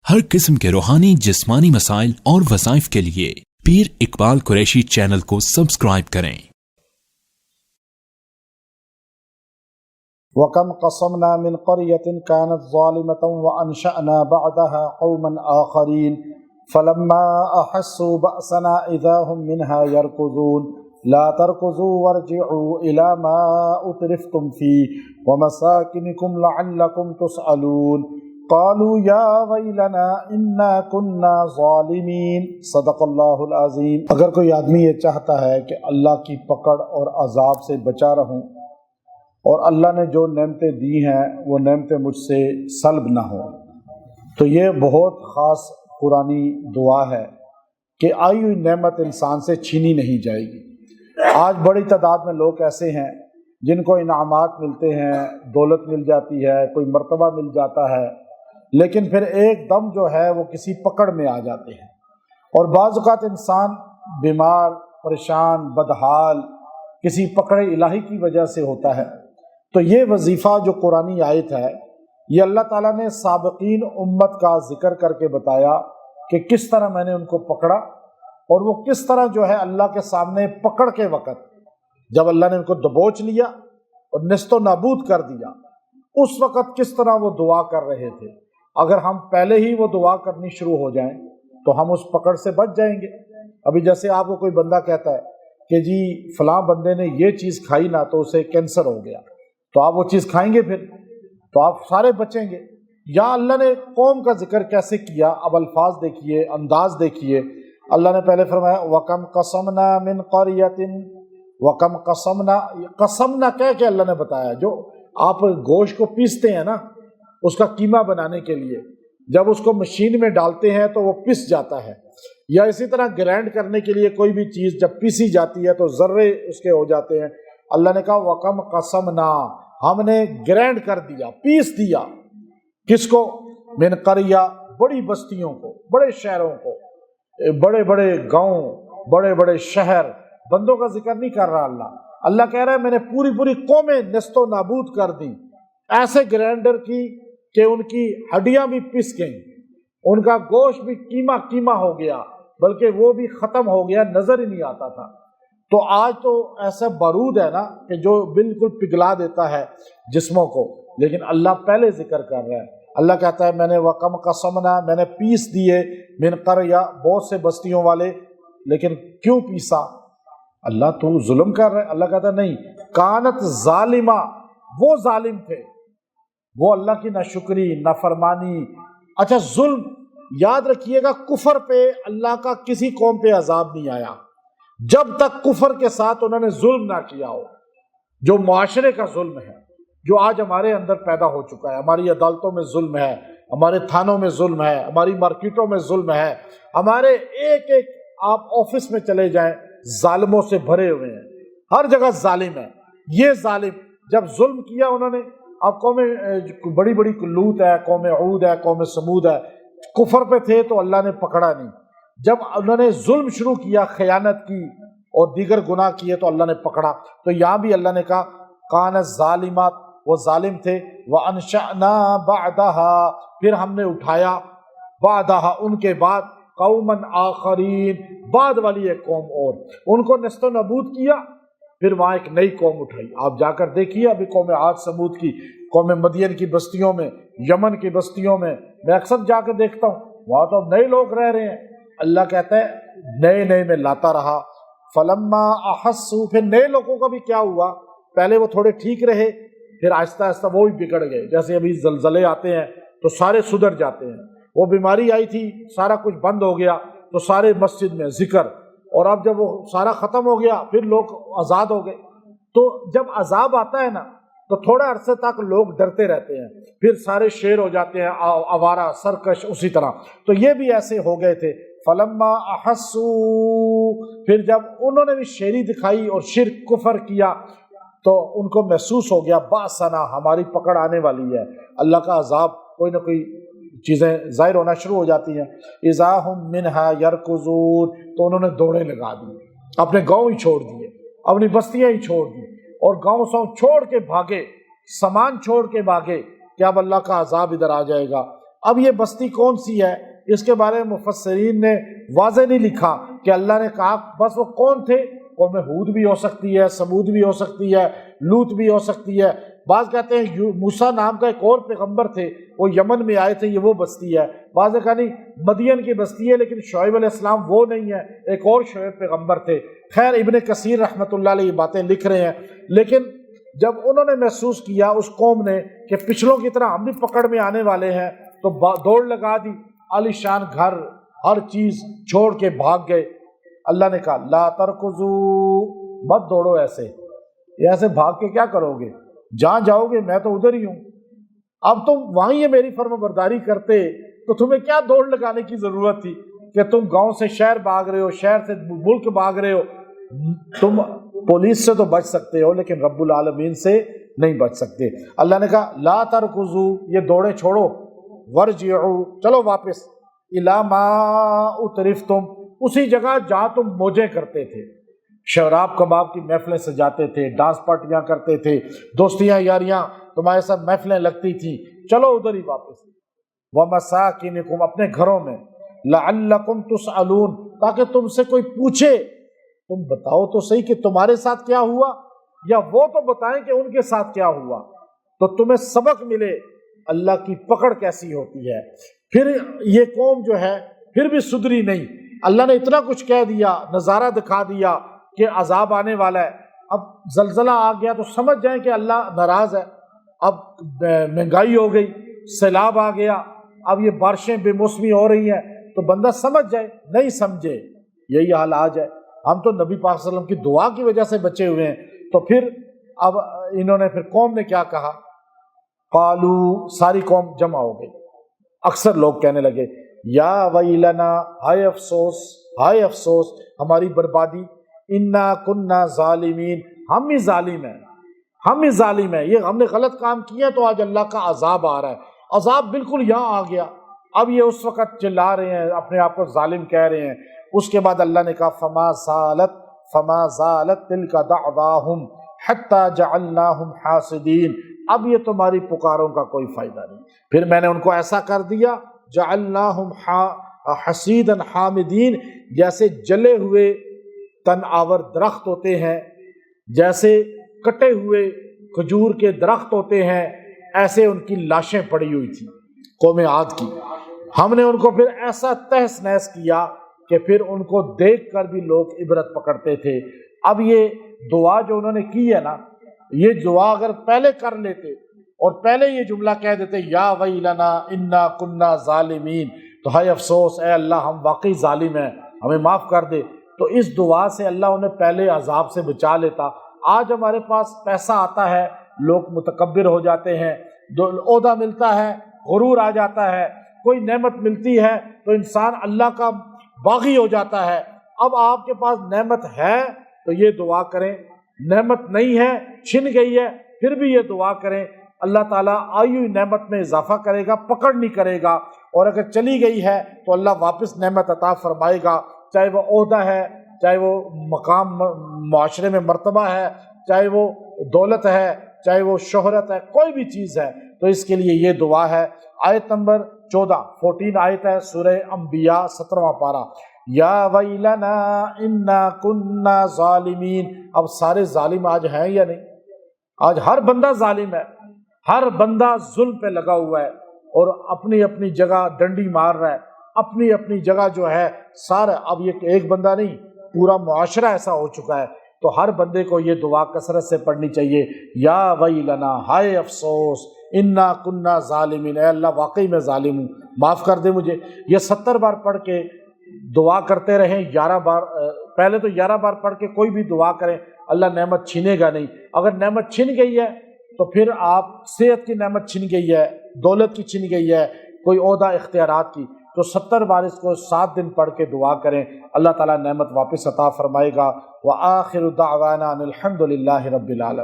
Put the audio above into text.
ہر قسم کے روحانی جسمانی مسائل اور وظائف کے لیے پیر اقبال قریشی چینل کو سبسکرائب کریں۔ وَكَمْ قَصَمْنَا مِنْ قَرْيَةٍ كَانَتْ ظَالِمَةً وَأَنْشَأْنَا بَعْدَهَا قَوْمًا آخَرِينَ فَلَمَّا أَحَسُّوا بَأْسَنَا إِذَا هُمْ مِنْهَا يَرْكُضُونَ لَا تَرْكُضُوا وَارْجِعُوا إِلَى مَا أُتْرِفْتُمْ فِيهِ وَمَسَاكِنِكُمْ لَعَلَّكُمْ تُسْأَلُونَ قالوا یا ویلنا انا کنا ظالمین۔ صدق اللہ العظیم۔ اگر کوئی آدمی یہ چاہتا ہے کہ اللہ کی پکڑ اور عذاب سے بچا رہوں اور اللہ نے جو نعمتیں دی ہیں وہ نعمتیں مجھ سے سلب نہ ہوں، تو یہ بہت خاص قرآنی دعا ہے کہ آئی ہوئی نعمت انسان سے چھینی نہیں جائے گی۔ آج بڑی تعداد میں لوگ ایسے ہیں جن کو انعامات ملتے ہیں، دولت مل جاتی ہے، کوئی مرتبہ مل جاتا ہے، لیکن پھر ایک دم جو ہے وہ کسی پکڑ میں آ جاتے ہیں، اور بعض اوقات انسان بیمار، پریشان، بدحال کسی پکڑ الہی کی وجہ سے ہوتا ہے۔ تو یہ وظیفہ جو قرآنی آیت ہے، یہ اللہ تعالیٰ نے سابقین امت کا ذکر کر کے بتایا کہ کس طرح میں نے ان کو پکڑا، اور وہ کس طرح جو ہے اللہ کے سامنے پکڑ کے وقت جب اللہ نے ان کو دبوچ لیا اور نیست و نابود کر دیا، اس وقت کس طرح وہ دعا کر رہے تھے۔ اگر ہم پہلے ہی وہ دعا کرنی شروع ہو جائیں تو ہم اس پکڑ سے بچ جائیں گے۔ ابھی جیسے آپ کو کوئی بندہ کہتا ہے کہ جی فلاں بندے نے یہ چیز کھائی نہ تو اسے کینسر ہو گیا، تو آپ وہ چیز کھائیں گے، پھر تو آپ سارے بچیں گے۔ یا اللہ نے قوم کا ذکر کیسے کیا، اب الفاظ دیکھیے، انداز دیکھیے۔ اللہ نے پہلے فرمایا وَكَمْ قَصَمْنَا مِنْ قَرْيَةٍ، وَكَمْ قَصَمْنَا، قسمنا کہہ کے اللہ نے بتایا۔ جو آپ گوشت کو پیستے ہیں نا اس کا قیمہ بنانے کے لیے، جب اس کو مشین میں ڈالتے ہیں تو وہ پس جاتا ہے، یا اسی طرح گرینڈ کرنے کے لیے کوئی بھی چیز جب پیسی جاتی ہے تو ذرے اس کے ہو جاتے ہیں۔ اللہ نے کہا وَكَمْ قَصَمْنَا، ہم نے گرینڈ کر دیا، پیس دیا۔ کس کو؟ من قریہ، بڑی بستیوں کو، بڑے شہروں کو، بڑے بڑے گاؤں، بڑے بڑے شہر۔ بندوں کا ذکر نہیں کر رہا اللہ، اللہ کہہ رہا ہے میں نے پوری پوری قومیں نیست و نابود کر دی، ایسے گرینڈر کی کہ ان کی ہڈیاں بھی پس گئیں، ان کا گوشت بھی قیمہ ہو گیا، بلکہ وہ بھی ختم ہو گیا، نظر ہی نہیں آتا تھا۔ تو آج تو ایسا بارود ہے نا کہ جو بالکل پگھلا دیتا ہے جسموں کو، لیکن اللہ پہلے ذکر کر رہا ہے۔ اللہ کہتا ہے میں نے وَكَمْ قَصَمْنَا، میں نے پیس دیے، من قریہ، بہت سے بستیوں والے۔ لیکن کیوں پیسا؟ اللہ تو ظلم کر رہا ہے۔ اللہ کہتا ہے نہیں، کانت ظالمہ، وہ ظالم تھے، وہ اللہ کی ناشکری، نافرمانی۔ اچھا، ظلم یاد رکھیے گا، کفر پہ اللہ کا کسی قوم پہ عذاب نہیں آیا جب تک کفر کے ساتھ انہوں نے ظلم نہ کیا ہو۔ جو معاشرے کا ظلم ہے، جو آج ہمارے اندر پیدا ہو چکا ہے، ہماری عدالتوں میں ظلم ہے، ہمارے تھانوں میں ظلم ہے، ہماری مارکیٹوں میں ظلم ہے، ہمارے ایک ایک آپ آفس میں چلے جائیں ظالموں سے بھرے ہوئے ہیں، ہر جگہ ظالم ہے۔ یہ ظالم جب ظلم کیا انہوں نے، اب قوم بڑی بڑی لوط ہے، قوم عود ہے، قوم سمود ہے، کفر پہ تھے تو اللہ نے پکڑا نہیں۔ جب انہوں نے ظلم شروع کیا، خیانت کی اور دیگر گناہ کیے تو اللہ نے پکڑا۔ تو یہاں بھی اللہ نے کہا کان ظالمات، وہ ظالم تھے، وَأَنشَأْنَا بَعْدَهَا، پھر ہم نے اٹھایا، بعدها، ان کے بعد، قوماً آخرین، بعد والی ایک قوم اور، ان کو نیست و نابود کیا، پھر وہاں ایک نئی قوم اٹھائی۔ آپ جا کر دیکھیے ابھی قوم عاد سمود کی، قوم مدین کی بستیوں میں، یمن کی بستیوں میں، میں اکثر جا کر دیکھتا ہوں وہاں تو نئے لوگ رہ رہے ہیں۔ اللہ کہتا ہے نئے نئے میں لاتا رہا۔ فلما احسوا، پھر نئے لوگوں کا بھی کیا ہوا، پہلے وہ تھوڑے ٹھیک رہے، پھر آہستہ آہستہ وہ بھی بگڑ گئے۔ جیسے ابھی زلزلے آتے ہیں تو سارے سدھر جاتے ہیں، وہ بیماری آئی تھی سارا کچھ بند ہو گیا تو سارے مسجد میں ذکر، اور اب جب وہ سارا ختم ہو گیا پھر لوگ آزاد ہو گئے۔ تو جب عذاب آتا ہے نا تو تھوڑا عرصے تک لوگ ڈرتے رہتے ہیں، پھر سارے شیر ہو جاتے ہیں، آوارہ، سرکش، اسی طرح۔ تو یہ بھی ایسے ہو گئے تھے۔ فلما احسوا، پھر جب انہوں نے بھی شیری دکھائی اور شرک کفر کیا تو ان کو محسوس ہو گیا باسنا، ہماری پکڑ آنے والی ہے، اللہ کا عذاب، کوئی نہ کوئی چیزیں ظاہر ہونا شروع ہو جاتی ہیں۔ اذا هم منها يركضون، تو انہوں نے دوڑے لگا دی، اپنے گاؤں ہی چھوڑ دیے، اپنی بستیاں ہی چھوڑ دی، اور گاؤں سو چھوڑ کے بھاگے، سامان چھوڑ کے بھاگے کہ اب اللہ کا عذاب ادھر آ جائے گا۔ اب یہ بستی کون سی ہے اس کے بارے میں مفسرین نے واضح نہیں لکھا کہ اللہ نے کہا بس وہ کون تھے، قوم ہود بھی ہو سکتی ہے، سمود بھی ہو سکتی ہے، لوط بھی ہو سکتی ہے، بعض کہتے ہیں موسیٰ نام کا ایک اور پیغمبر تھے وہ یمن میں آئے تھے، یہ وہ بستی ہے، بعض کہا نہیں مدین کی بستی ہے لیکن شعیب علیہ السلام وہ نہیں ہے، ایک اور شعیب پیغمبر تھے۔ خیر ابن کثیر رحمۃ اللہ علیہ یہ باتیں لکھ رہے ہیں، لیکن جب انہوں نے محسوس کیا اس قوم نے کہ پچھلوں کی طرح ہم بھی پکڑ میں آنے والے ہیں تو دوڑ لگا دی، عالی شان گھر ہر چیز چھوڑ کے بھاگ گئے۔ اللہ نے کہا لا ترکضو، مت دوڑو ایسے بھاگ کے کیا کرو گے، جہاں جاؤ گے میں تو ادھر ہی ہوں، اب تم وہاں یہ میری فرما برداری کرتے تو تمہیں کیا دوڑ لگانے کی ضرورت تھی کہ تم گاؤں سے شہر بھاگ رہے ہو، شہر سے ملک بھاگ رہے ہو، تم پولیس سے تو بچ سکتے ہو لیکن رب العالمین سے نہیں بچ سکتے۔ اللہ نے کہا لا ترکضو، یہ دوڑے چھوڑو، ورجعوا، چلو واپس، الی ما اترفتم، اسی جگہ جہاں تم موجیں کرتے تھے، شراب کباب کی محفلیں سجاتے تھے، ڈانس پارٹیاں کرتے تھے، دوستیاں یاریاں تمہارے ساتھ محفلیں لگتی تھی، چلو ادھر ہی واپس۔ ومساکنکم، اپنے گھروں میں، لعلکم تسألون، تاکہ تم سے کوئی پوچھے، تم بتاؤ تو صحیح کہ تمہارے ساتھ کیا ہوا، یا وہ تو بتائیں کہ ان کے ساتھ کیا ہوا، تو تمہیں سبق ملے اللہ کی پکڑ کیسی ہوتی ہے۔ پھر یہ قوم جو ہے پھر بھی سدھری نہیں، اللہ نے اتنا کچھ کہہ دیا، نظارہ دکھا دیا کہ عذاب آنے والا ہے، اب زلزلہ آ گیا تو سمجھ جائیں کہ اللہ ناراض ہے، اب مہنگائی ہو گئی، سیلاب آ گیا، اب یہ بارشیں بے موسمی ہو رہی ہیں، تو بندہ سمجھ جائے، نہیں سمجھے یہی حال آج ہے۔ ہم تو نبی پاک صلی اللہ علیہ وسلم کی دعا کی وجہ سے بچے ہوئے ہیں، تو پھر اب انہوں نے، پھر قوم نے کیا کہا، قالو، ساری قوم جمع ہو گئی، اکثر لوگ کہنے لگے یا ویلنا، ہائے افسوس، ہائے افسوس ہماری بربادی، انا کننا ظالمین، ہم ہی ظالم ہیں، ہم ہی ظالم ہیں، یہ ہم نے غلط کام کیا تو آج اللہ کا عذاب آ رہا ہے، عذاب بالکل یہاں آ گیا۔ اب یہ اس وقت چلا رہے ہیں، اپنے آپ کو ظالم کہہ رہے ہیں۔ اس کے بعد اللہ نے کہا فما زالت تلک دعواہم حتی جعلناہم حاسدین، اب یہ تمہاری پکاروں کا کوئی فائدہ نہیں، پھر میں نے ان کو ایسا کر دیا، جعلناہم حصیدا حامدین، جیسے جلے ہوئے تن آور درخت ہوتے ہیں، جیسے کٹے ہوئے کھجور کے درخت ہوتے ہیں، ایسے ان کی لاشیں پڑی ہوئی تھی قوم عاد کی۔ ہم نے ان کو پھر ایسا تہس نہس کیا کہ پھر ان کو دیکھ کر بھی لوگ عبرت پکڑتے تھے۔ اب یہ دعا جو انہوں نے کی ہے نا، یہ دعا اگر پہلے کر لیتے اور پہلے یہ جملہ کہہ دیتے یا ویلنا انا کننا ظالمین، تو ہائے افسوس اے اللہ ہم واقعی ظالم ہیں، ہمیں معاف کر دے، تو اس دعا سے اللہ انہیں پہلے عذاب سے بچا لیتا۔ آج ہمارے پاس پیسہ آتا ہے، لوگ متکبر ہو جاتے ہیں، عہدہ ملتا ہے غرور آ جاتا ہے، کوئی نعمت ملتی ہے تو انسان اللہ کا باغی ہو جاتا ہے۔ اب آپ کے پاس نعمت ہے تو یہ دعا کریں، نعمت نہیں ہے، چھن گئی ہے، پھر بھی یہ دعا کریں، اللہ تعالیٰ آئی ہوئی نعمت میں اضافہ کرے گا، پکڑ نہیں کرے گا، اور اگر چلی گئی ہے تو اللہ واپس نعمت عطا فرمائے گا، چاہے وہ عہدہ ہے، چاہے وہ مقام معاشرے میں مرتبہ ہے، چاہے وہ دولت ہے، چاہے وہ شہرت ہے، کوئی بھی چیز ہے، تو اس کے لیے یہ دعا ہے۔ آیت نمبر 14 آیت ہے سورہ انبیاء 17واں پارہ، یا ویلنا انا کننا ظالمین۔ اب سارے ظالم آج ہیں یا نہیں؟ آج ہر بندہ ظالم ہے، ہر بندہ ظلم پہ لگا ہوا ہے اور اپنی اپنی جگہ ڈنڈی مار رہا ہے، اپنی اپنی جگہ جو ہے سارا، اب یہ ایک بندہ نہیں، پورا معاشرہ ایسا ہو چکا ہے، تو ہر بندے کو یہ دعا کثرت سے پڑھنی چاہیے، یا ویلنا، ہائے افسوس، انا کننا ظالمین، اے اللہ واقعی میں ظالم ہوں، معاف کر دے مجھے۔ یہ 70 بار پڑھ کے دعا کرتے رہیں، 11 بار، پہلے تو 11 بار پڑھ کے کوئی بھی دعا کریں، اللہ نعمت چھینے گا نہیں۔ اگر نعمت چھن گئی ہے تو پھر آپ، صحت کی نعمت چھن گئی ہے، دولت کی چھن گئی ہے، کوئی عہدہ اختیارات کی، تو 70 بار اس کو 7 دن پڑھ کے دعا کریں، اللہ تعالیٰ نعمت واپس عطا فرمائے گا۔ وآخر دعوانا ان الحمد للہ رب العالمین۔